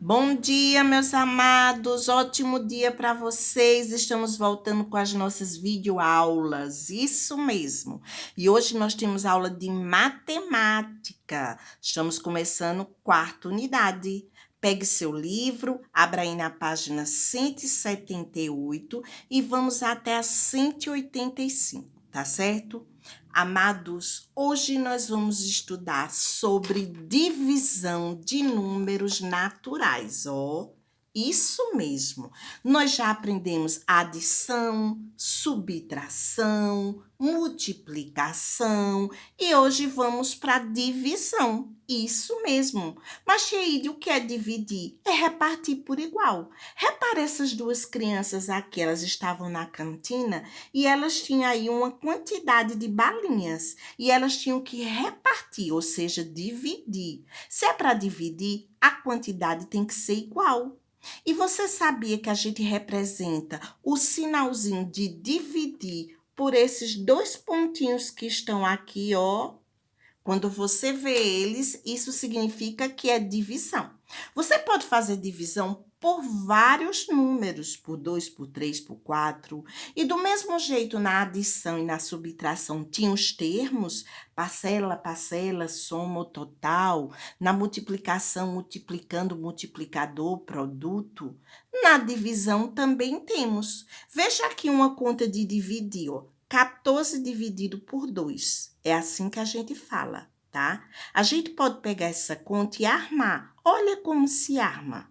Bom dia, meus amados. Ótimo dia para vocês. Estamos voltando com as nossas videoaulas. Isso mesmo. E hoje nós temos aula de matemática. Estamos começando quarta unidade. Pegue seu livro, abra aí na página 178 e vamos até a 185, tá certo? Amados, hoje nós vamos estudar sobre divisão de números naturais, isso mesmo. Nós já aprendemos adição, subtração, multiplicação e hoje vamos para divisão. Isso mesmo. Mas, Sheide, o que é dividir? É repartir por igual. Repare essas duas crianças aqui, elas estavam na cantina e elas tinham aí uma quantidade de balinhas e elas tinham que repartir, ou seja, dividir. Se é para dividir, a quantidade tem que ser igual. E você sabia que a gente representa o sinalzinho de dividir por esses dois pontinhos que estão aqui, ó? Quando você vê eles, isso significa que é divisão. Você pode fazer divisão por vários números, por 2, por 3, por 4. E do mesmo jeito, na adição e na subtração, tinha os termos, parcela, parcela, soma, total. Na multiplicação, multiplicando, multiplicador, produto. Na divisão também temos. Veja aqui uma conta de dividir, ó. 14 dividido por 2. É assim que a gente fala, tá? A gente pode pegar essa conta e armar. Olha como se arma.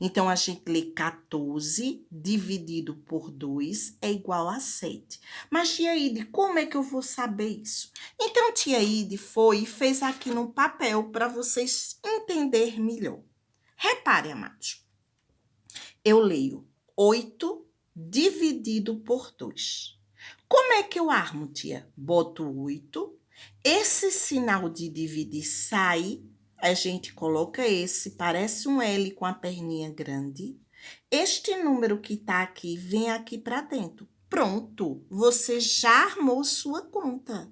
Então, a gente lê 14 dividido por 2 é igual a 7. Mas, tia Ide, como é que eu vou saber isso? Então, tia Ide foi e fez aqui no papel para vocês entenderem melhor. Repare, amados. Eu leio 8 dividido por 2. Como é que eu armo, tia? Boto 8. Esse sinal de dividir sai. A gente coloca esse, parece um L com a perninha grande. Este número que está aqui, vem aqui para dentro. Pronto, você já armou sua conta.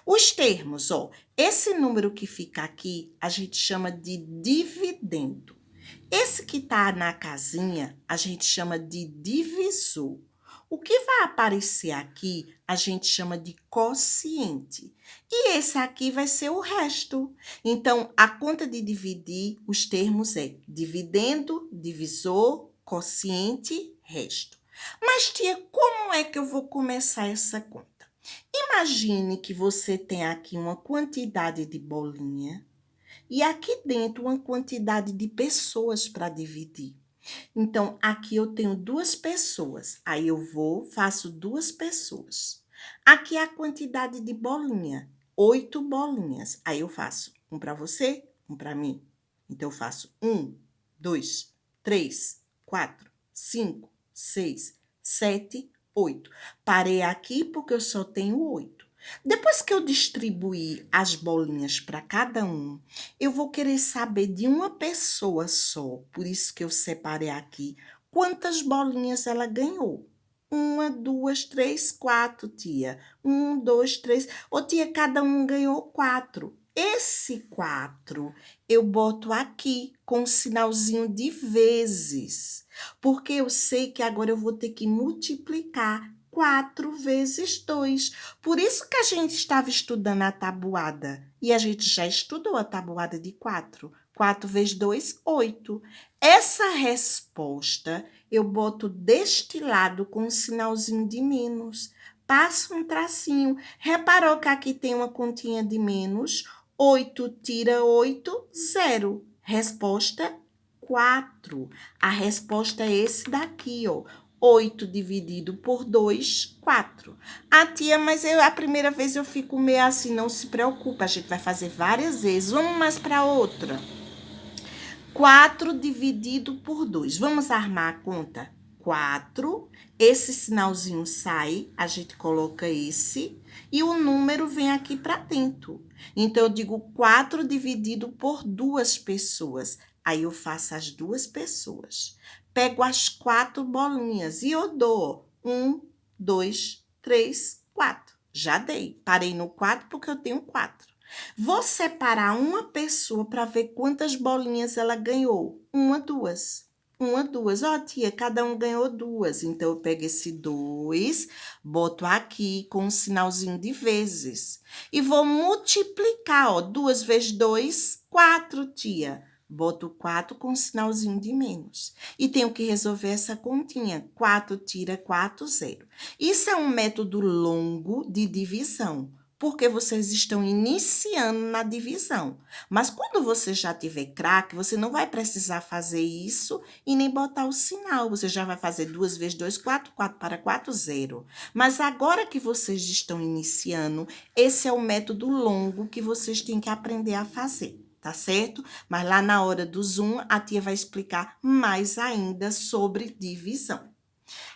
Os termos, ó. Esse número que fica aqui, a gente chama de dividendo. Esse que está na casinha, a gente chama de divisor. O que vai aparecer aqui, a gente chama de quociente. E esse aqui vai ser o resto. Então, a conta de dividir, os termos é dividendo, divisor, quociente, resto. Mas, tia, como é que eu vou começar essa conta? Imagine que você tem aqui uma quantidade de bolinha e aqui dentro uma quantidade de pessoas para dividir. Então, aqui eu tenho 2 pessoas. Aí eu vou, faço 2 pessoas. Aqui é a quantidade de bolinha, 8 bolinhas. Aí eu faço um para você, um para mim. Então, eu faço 1, 2, 3, 4, 5, 6, 7, 8. Parei aqui porque eu só tenho 8. Depois que eu distribuir as bolinhas para cada um, eu vou querer saber de uma pessoa só, por isso que eu separei aqui, quantas bolinhas ela ganhou. 1, 2, 3, 4, tia. 1, 2, 3. Ô, tia, cada um ganhou 4. Esse 4 eu boto aqui com um sinalzinho de vezes, porque eu sei que agora eu vou ter que multiplicar 4 vezes 2. Por isso que a gente estava estudando a tabuada. E a gente já estudou a tabuada de 4. 4 vezes 2, 8. Essa resposta eu boto deste lado com um sinalzinho de menos. Passo um tracinho. Reparou que aqui tem uma continha de menos? 8 tira 8, 0. Resposta 4. A resposta é esse daqui, ó. 8 dividido por 2, 4. Ah, tia, mas a primeira vez eu fico meio assim, não se preocupa, a gente vai fazer várias vezes. Vamos mais para outra. 4 dividido por 2. Vamos armar a conta? 4, esse sinalzinho sai, a gente coloca esse, e o número vem aqui para dentro. Então, eu digo 4 dividido por 2 pessoas. Aí, eu faço as 2 pessoas. Pego as 4 bolinhas e eu dou 1, 2, 3, 4. Já dei. Parei no 4 porque eu tenho 4. Vou separar uma pessoa para ver quantas bolinhas ela ganhou. Uma, duas. Uma, duas. Ó, tia, cada um ganhou duas. Então, eu pego esse 2, boto aqui com um sinalzinho de vezes. E vou multiplicar, ó. 2 vezes 2, 4, tia. Boto 4 com um sinalzinho de menos. E tenho que resolver essa continha. 4 tira 4, 0. Isso é um método longo de divisão, porque vocês estão iniciando na divisão. Mas quando você já tiver craque, você não vai precisar fazer isso e nem botar o sinal. Você já vai fazer 2 vezes 2, 4, 4 para 4, 0. Mas agora que vocês estão iniciando, esse é o método longo que vocês têm que aprender a fazer. Tá certo? Mas lá na hora do Zoom, a tia vai explicar mais ainda sobre divisão.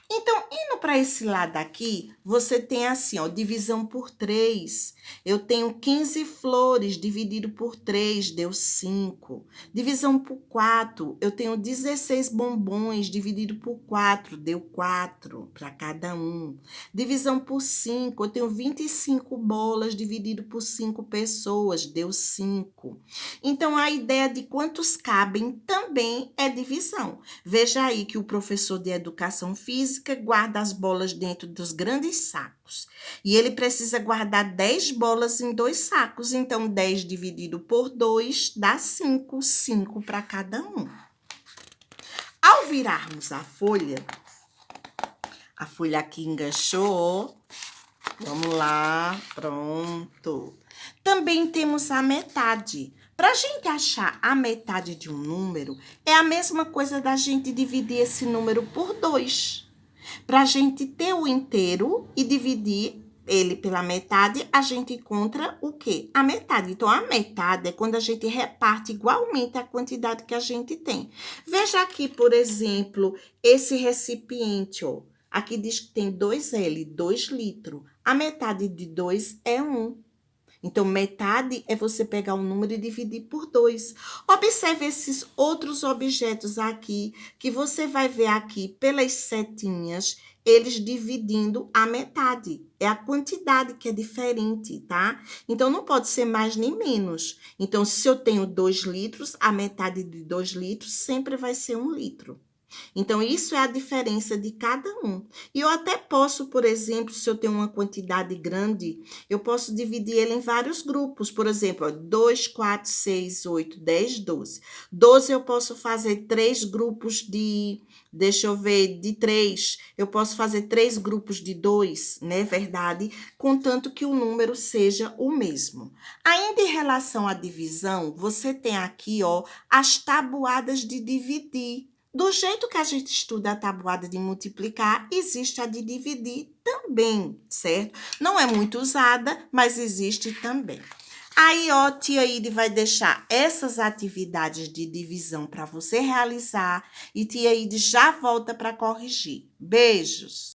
Então, indo para esse lado aqui, você tem assim, ó, divisão por 3. Eu tenho 15 flores dividido por 3, deu 5. Divisão por 4, eu tenho 16 bombons dividido por 4, deu 4 para cada um. Divisão por 5, eu tenho 25 bolas dividido por 5 pessoas, deu 5. Então, a ideia de quantos cabem também é divisão. Veja aí que o professor de educação física guarda as bolas dentro dos grandes sacos. E ele precisa guardar 10 bolas em 2 sacos. Então, 10 dividido por 2 dá 5. 5 para cada um. Ao virarmos a folha aqui enganchou. Vamos lá, pronto. Também temos a metade. Para a gente achar a metade de um número, é a mesma coisa da gente dividir esse número por 2. Para a gente ter o inteiro e dividir ele pela metade, a gente encontra o quê? A metade. Então, a metade é quando a gente reparte igualmente a quantidade que a gente tem. Veja aqui, por exemplo, esse recipiente, ó. Aqui diz que tem 2L, 2 litros. A metade de 2 é 1. Então, metade é você pegar um número e dividir por 2. Observe esses outros objetos aqui, que você vai ver aqui pelas setinhas, eles dividindo a metade. É a quantidade que é diferente, tá? Então, não pode ser mais nem menos. Então, se eu tenho 2 litros, a metade de 2 litros sempre vai ser 1 litro. Então, isso é a diferença de cada um. E eu até posso, por exemplo, se eu tenho uma quantidade grande, eu posso dividir ele em vários grupos. Por exemplo, 2, 4, 6, 8, 10, 12. 12 eu posso fazer 3 grupos de, deixa eu ver, de 3. Eu posso fazer 3 grupos de 2, né? Verdade? Contanto que o número seja o mesmo. Ainda em relação à divisão, você tem aqui, ó, as tabuadas de dividir. Do jeito que a gente estuda a tabuada de multiplicar, existe a de dividir também, certo? Não é muito usada, mas existe também. Aí, ó, tia Ide vai deixar essas atividades de divisão para você realizar e tia Ide já volta para corrigir. Beijos!